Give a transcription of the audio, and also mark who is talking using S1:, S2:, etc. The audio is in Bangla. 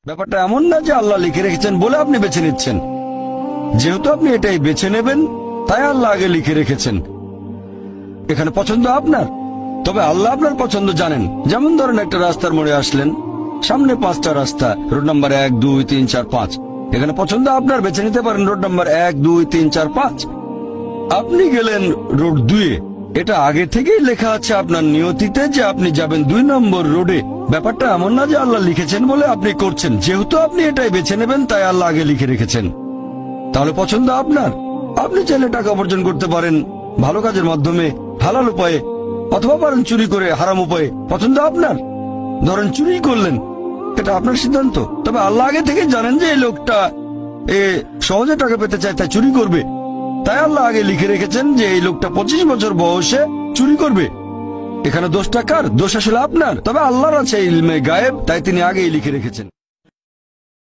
S1: ব্যাপারটা এমন না যে আল্লাহ লিখে রেখেছেন বলে আপনি বেছে নিচ্ছেন। যেহেতু আপনি এটাই বেছে নেবেন, তাই আল্লাহ আগে লিখে রেখেছেন। এখানে পছন্দ আপনার, তবে আল্লাহ আপনার পছন্দ জানেন। যেমন ধরেন একটা রাস্তার মোড়ে আসলেন, সামনে 5টা রাস্তা, রোড নাম্বার 1, 2, 3, 4, 5। এখানে পছন্দ আপনার, বেছে নিতে পারেন রোড নাম্বার 1, 2, 3, 4, 5। আপনি গেলেন রোড 2-এ। এটা আগে থেকেই লেখা আছে আপনার নিয়তিতে যে আপনি যাবেন 2 নম্বর রোডে। ব্যাপারটা এমন না যে আল্লাহ লিখেছেন বলে আপনি করছেন। যেহেতু আপনি এটাই বেছে নেবেন, তাই আল্লাহ আগে লিখে রেখেছেন। তাহলে পছন্দ আপনার। আপনি চাইলে টাকা উপার্জন করতে পারেন ভালো কাজের মাধ্যমে, হালাল উপায়ে, অথবা পারেন চুরি করে হারাম উপায়ে। পছন্দ আপনার। ধরেন চুরি করলেন, এটা আপনার সিদ্ধান্ত। তবে আল্লাহ আগে থেকে জানেন যে এই লোকটা সহজে টাকা পেতে চায়, তাই চুরি করবে। তাই আল্লাহ আগে লিখে রেখেছেন যে এই লোকটা 25 বছর বয়সে চুরি করবে। এখানে দোষটা কার? দোষ আসলে আপনার। তবে আল্লাহর আছে ইলমে গায়েব, তাই তিনি আগেই লিখে রেখেছেন।